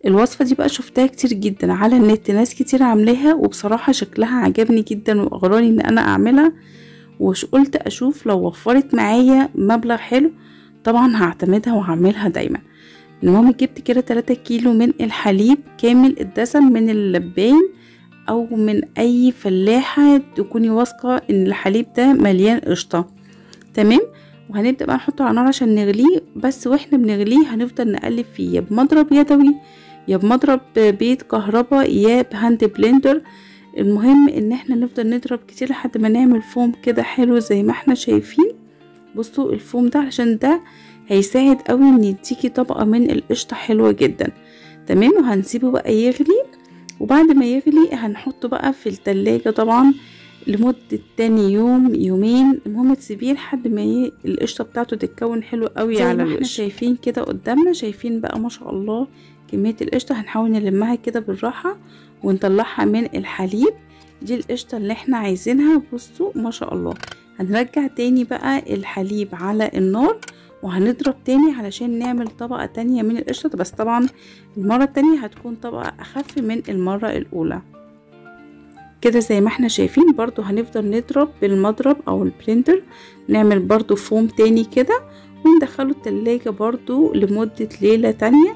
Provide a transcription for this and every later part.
الوصفة دي بقى شفتها كتير جدا على النت، ناس كتير عاملاها، وبصراحة شكلها عجبني جدا واغراني ان انا اعملها. وش قلت اشوف لو وفرت معايا مبلغ حلو طبعا هعتمدها وهعملها دايما. المهم جبت كده 3 كيلو من الحليب كامل الدسم من اللبان او من اي فلاحة تكوني واثقة ان الحليب ده مليان قشطة. تمام. وهنبدأ بقى نحطه على النار عشان نغليه، بس واحنا بنغليه هنفضل نقلب فيه يا بمضرب يدوي يا بمضرب بيت كهرباء يا بهاند بلندر. المهم ان احنا نفضل نضرب كتير لحد ما نعمل فوم كده حلو زي ما احنا شايفين. بصوا الفوم ده عشان ده هيساعد قوي ان يديكي طبقة من القشطة حلوة جدا. تمام. وهنسيبه بقى يغلي، وبعد ما يغلي هنحطه بقى في التلاجة طبعا لمدة تاني يوم يومين. المهم تسيبيه لحد ما القشطة بتاعته تتكون حلو قوي على الوش. زي ما احنا شايفين كده قدامنا، شايفين بقى ما شاء الله كمية القشطة. هنحاول نلمها كده بالراحة ونطلعها من الحليب. دي القشطة اللي احنا عايزينها. بصوا ما شاء الله. هنرجع تاني بقى الحليب على النار وهنضرب تاني علشان نعمل طبقة تانية من القشطة، بس طبعا المرة التانية هتكون طبقة اخف من المرة الاولى. كده زي ما احنا شايفين برضو هنفضل نضرب بالمضرب او البلندر، نعمل برضو فوم تاني كده وندخله التلاجة برضو لمدة ليلة تانية.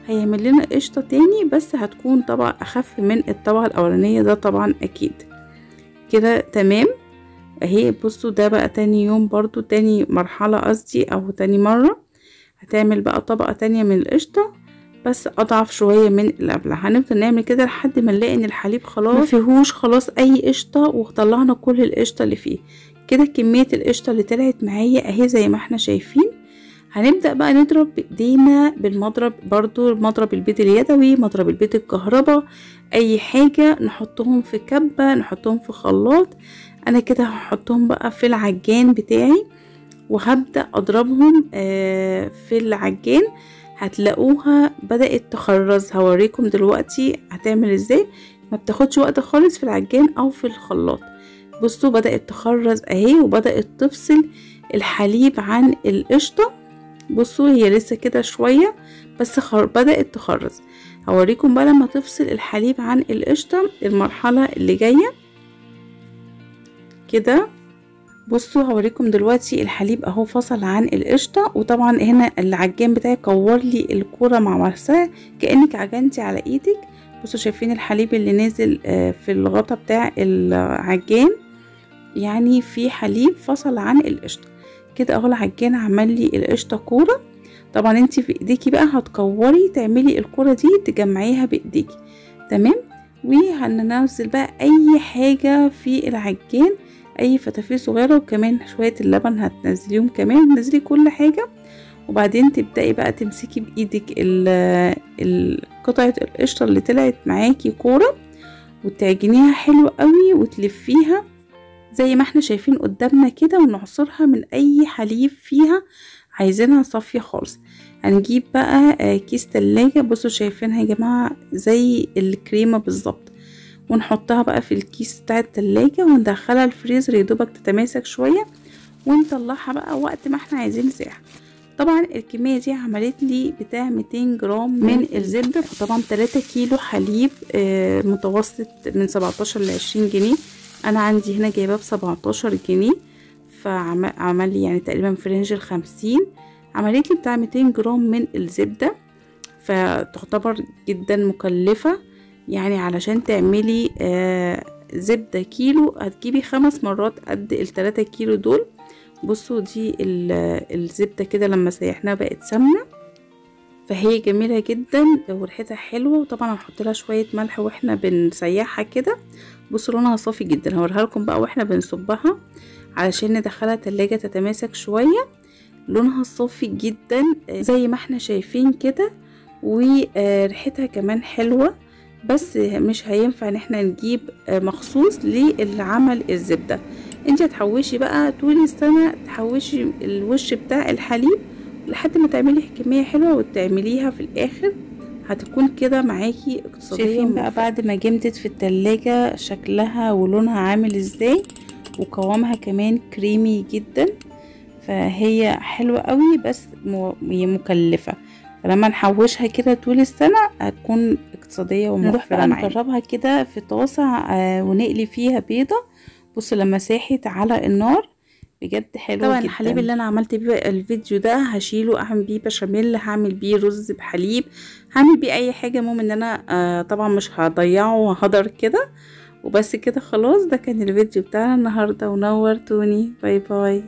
هيعمل لنا قشطة تاني بس هتكون طبقة اخف من الطبقة الاولانية، ده طبعا اكيد. كده تمام اهي. بصوا ده بقى تاني يوم برضو، تاني مرحلة قصدي او تاني مرة هتعمل بقى طبقة تانية من القشطة بس اضعف شوية من اللي قبلها. هنفضل نعمل كده لحد ما نلاقي ان الحليب خلاص ما فيهوش خلاص اي قشطة وطلعنا كل القشطة اللي فيه. كده كمية القشطة اللي طلعت معايا اهي زي ما احنا شايفين. هنبدأ بقى نضرب بايدينا بالمضرب، برضو مضرب البيت اليدوي، مضرب البيت الكهرباء، اي حاجة نحطهم في كبة، نحطهم في خلاط. انا كده هحطهم بقى في العجان بتاعي وهبدأ اضربهم في العجان. هتلاقوها بدأت تخرز، هوريكم دلوقتي هتعمل ازاي. ما بتاخدش وقت خالص في العجان او في الخلاط. بصوا بدأت تخرز اهي وبدأت تفصل الحليب عن القشطة. بصوا هي لسه كده شوية بس بدأت تخرز. هوريكم بقى لما تفصل الحليب عن القشطة المرحلة اللي جاية كده. بصوا هوريكم دلوقتي الحليب اهو فصل عن القشطه، وطبعا هنا العجان بتاعي كور لي الكوره مع مرساه كانك عجنتي على ايدك. بصوا شايفين الحليب اللي نازل في الغطا بتاع العجان، يعني في حليب فصل عن القشطه. كده اهو العجان عمل لي القشطه كوره. طبعا انتي في ايديكي بقى هتكوري تعملي الكوره دي تجمعيها بايديكي. تمام. وهننزل بقى اي حاجه في العجان، اي فتافيت صغيره، وكمان شويه اللبن هتنزليهم كمان. نزلي كل حاجه وبعدين تبداي بقى تمسكي بايدك قطعه القشطه اللي طلعت معاكي كوره وتعجنيها حلو قوي وتلفيها زي ما احنا شايفين قدامنا كده، ونعصرها من اي حليب فيها عايزينها صافيه خالص. هنجيب بقى كيس تلاجة. بصوا شايفينها يا جماعه زي الكريمه بالظبط، ونحطها بقى في الكيس بتاع التلاجة وندخلها الفريزر يدوبك تتماسك شوية، ونطلعها بقى وقت ما احنا عايزين نسيحها. طبعا الكمية دي عملت لي بتاع 200 جرام من الزبدة، فطبعا 3 كيلو حليب متوسط من 17 ل 20 جنيه. انا عندي هنا جايباه ب17 جنيه، فعمل لي يعني تقريبا في رينج ال50. عملت لي بتاع 200 جرام من الزبدة، فتعتبر جدا مكلفة. يعني علشان تعملي زبدة كيلو هتجيبي 5 مرات قد ال3 كيلو دول. بصوا دي الزبدة كده لما سيحناها بقت سمنة، فهي جميلة جدا وريحتها حلوة. وطبعا هنحط لها شوية ملح واحنا بنسيحها كده. بصوا لونها صافي جدا. هوريها لكم بقى واحنا بنصبها علشان ندخلها تلاجة تتماسك شوية. لونها صافي جدا زي ما احنا شايفين كده، وريحتها كمان حلوة. بس مش هينفع ان احنا نجيب مخصوص للعمل الزبدة. انت هتحوشي بقى طول السنة، تحوشي الوش بتاع الحليب لحد ما تعملي كمية حلوة وتعمليها في الاخر هتكون كده معاكي اقتصادية. شايفين بقى بعد ما جمدت في التلاجة شكلها ولونها عامل ازاي، وقوامها كمان كريمي جدا. فهي حلوة قوي بس هي مكلفة، فلما نحوشها كده طول السنة هتكون اقتصادية وموفرة معانا. نجربها كده في طاسة ونقلي فيها بيضة. بصوا لما ساحت على النار بجد حلو طبعا جدا. الحليب اللي انا عملت بيه الفيديو ده هشيله، اعمل بيه بشاميل، هعمل بيه رز بحليب، هعمل بيه اي حاجة. المهم ان انا طبعا مش هضيعه هدر كده. وبس كده خلاص، ده كان الفيديو بتاعنا النهاردة ونورتوني. باي باي.